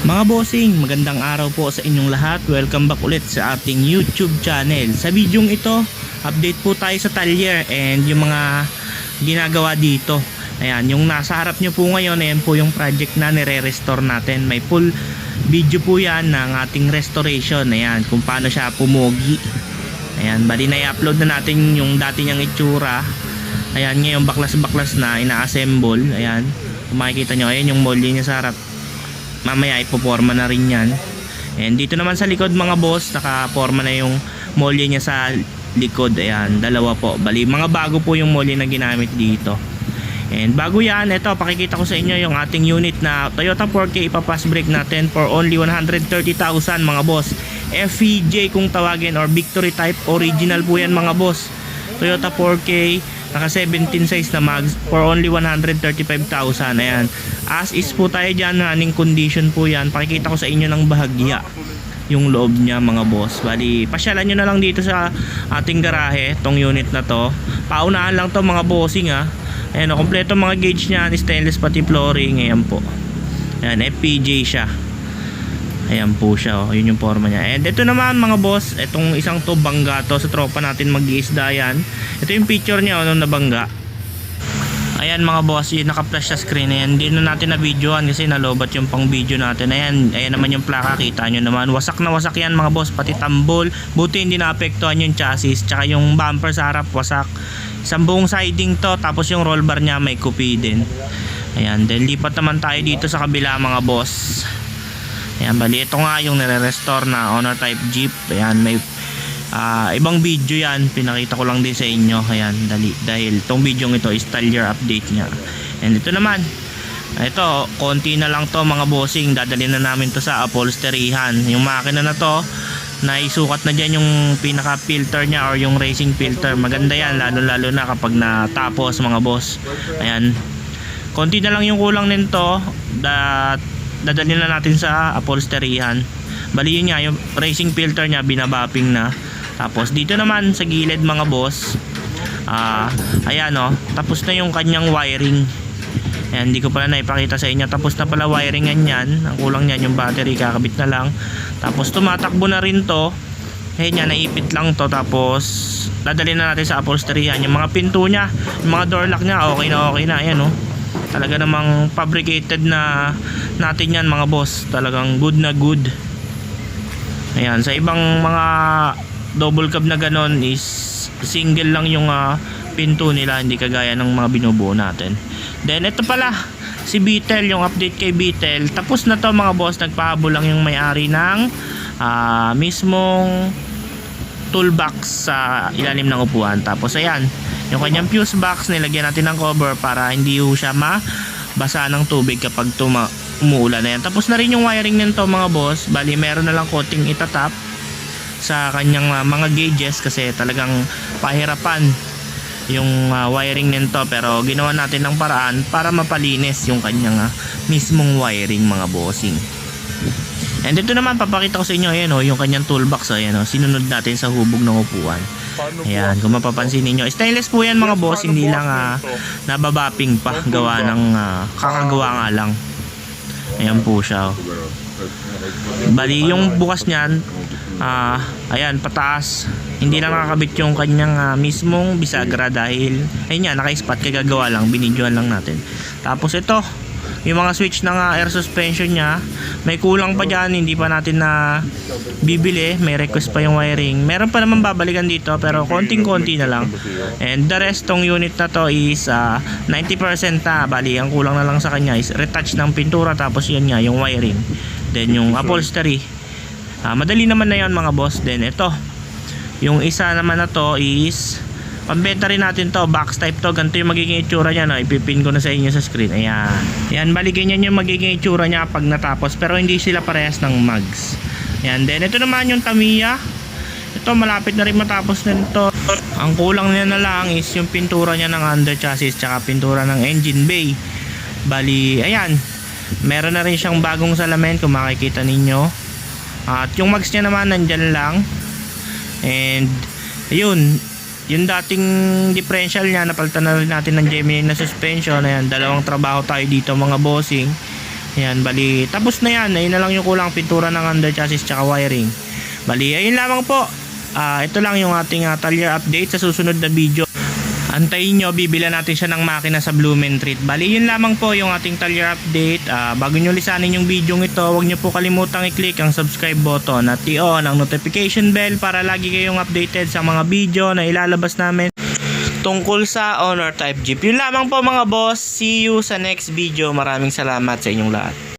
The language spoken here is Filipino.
Mga bossing, magandang araw po sa inyong lahat. Welcome back ulit sa ating YouTube channel. Sa videong ito, update po tayo sa talyer and yung mga ginagawa dito. Ayan, yung nasa harap nyo po ngayon, ayan po yung project na nire-restore natin. May full video po yan ng ating restoration. Ayan, kung paano siya pumogi. Ayan, bali na i-upload na natin yung dati niyang itsura. Ayan, ngayon baklas-baklas na, ina-assemble. Ayan, kung makikita nyo, ayan yung molly niya sa harap. Mamaya ipoporma na rin yan. And dito naman sa likod mga boss, nakaporma na yung molly niya sa likod. Ayan, dalawa po. Bali, mga bago po yung molly na ginamit dito. And bago yan, ito, pakikita ko sa inyo yung ating unit na Toyota 4K ipapass brake natin for only 130,000 mga boss. FEJ kung tawagin or Victory type. Original po yan mga boss. Toyota 4K, naka 17 size na mags for only 135,000. Ayan, as is po tayo dyan, running condition po yan. Pakikita ko sa inyo ng bahagya yung loob niya mga boss. Bali, pasyalan nyo na lang dito sa ating garahe tong unit na to. Paunahan lang to mga bossing ha. Ayan o, kompleto mga gauge nya, stainless pati flooring. Ayan po, ayan, FPJ siya. Ayan po siya oh, yun yung forma niya. And ito naman mga boss, itong isang to bangga to sa tropa natin mag-iisda yan. Ito yung picture niya nung nabangga. Ayan mga boss, yung naka-flash sa screen. Ayan, hindi na natin na videoan kasi nalobat yung pang video natin. Ayan, ayan naman yung plaka, kita nyo naman. Wasak na wasak yan mga boss, pati tambol. Buti hindi naapektuhan yung chassis. Tsaka yung bumper sa harap wasak. Isang buong siding to, tapos yung roll bar nya may kupi din. Ayan, then lipat naman tayo dito sa kabila mga boss. Ayan, bali ito nga yung nire-restore na Honor type Jeep. Ayan, may ibang video yan, pinakita ko lang din sa inyo. Ayan, dahil itong video ito is talyer update nya. And ito naman, ito, konti na lang to mga bossing. Dadalhin na namin to sa upholsteryhan. Yung makina na to, naisukat na dyan yung pinaka filter nya or yung racing filter. Maganda yan, lalo na kapag natapos mga boss. Ayan, konti na lang yung kulang nito, dadalhin na natin sa upholsteryhan. Bali yun nga, yung racing filter nya binabapping na. Tapos dito naman sa gilid mga boss, ayan o, tapos na yung kanyang wiring. Ayan, hindi ko pala naipakita sa inyo. Tapos na pala wiringan yan. Ang kulang nyan yung battery, kakabit na lang. Tapos tumatakbo na rin to. Ayan yan, naipit lang to. Tapos dadalhin na natin sa upholsteryhan. Yung mga pinto nya, yung mga door lock nya, okay na. Ayan o, talaga namang fabricated na natin yan mga boss. Talagang good na good. Ayan, sa ibang mga double cab na ganon is single lang yung pinto nila, hindi kagaya ng mga binubuo natin. Then ito pala si Beetle, yung update kay Beetle. Tapos na to mga boss, nagpahabol lang yung may-ari ng mismong toolbox sa ilalim ng upuan. Tapos ayan, yung kanyang fuse box, nilagyan natin ng cover para hindi siya mabasa ng tubig kapag umuulan na yan. Tapos na rin yung wiring nito mga boss. Bali meron na lang coating itatap sa kanyang mga gauges kasi talagang pahirapan yung wiring nito, pero ginawa natin ng paraan para mapalinis yung kanyang mismong wiring mga bossing. And ito naman, papakita ko sa inyo, ayan o, yung kanyang toolbox. Ayan o, sinunod natin sa hubog ng upuan. Ayan, kung mapapansin niyo, stainless po yan mga boss, hindi lang nababapping pa, gawa ng kakagawa nga lang. Ayan po siya o. Bali yung bukas niyan, ayan, pataas. Hindi lang nakakabit yung kanyang mismong bisagra dahil ayun yan, naka-spot, kagagawa lang, binidyoan lang natin. Tapos ito, yung mga switch ng air suspension nya, may kulang pa dyan, hindi pa natin na bibili. May request pa yung wiring, meron pa naman babalikan dito pero konting-konti na lang. And the rest tong unit na to is 90% na. Bali ang kulang na lang sa kanya is retouch ng pintura, tapos yun nga yung wiring, then yung upholstery. Madali naman na yun mga boss. Then ito, yung isa naman na to is pambenta rin natin to, box type to. Ganito yung magiging itsura nya, no? Ipipin ko na sa inyo sa screen. Ayan, yan, bali ganyan yung magiging itsura nya pag natapos, pero hindi sila parehas ng mags. Ayan, then ito naman yung Tamiya. Ito malapit na rin matapos nito. Ang kulang niya na lang is yung pintura nya ng under chassis tsaka pintura ng engine bay. Bali ayan, meron na rin siyang bagong salamin kung makikita ninyo. At yung mags nya naman nandyan lang. And ayun, yung dating differential nya napalitan na rin natin ng Gemini na suspension. Ayan, dalawang trabaho tayo dito mga bossing. Ayan, bali, tapos na yan. Ayun na lang yung kulang, pintura ng under chassis tsaka wiring. Bali, ayun lamang po. Ito lang yung ating Talyer update. Sa susunod na video, antayin nyo, bibila natin siya ng makina sa Blumentritt. Bali, yun lamang po yung ating Talyer update. Bago nyo lisanin yung video ito, huwag nyo po kalimutang i-click ang subscribe button at i-on ang notification bell para lagi kayong updated sa mga video na ilalabas namin tungkol sa Honor Type Jeep. Yun lamang po mga boss. See you sa next video. Maraming salamat sa inyong lahat.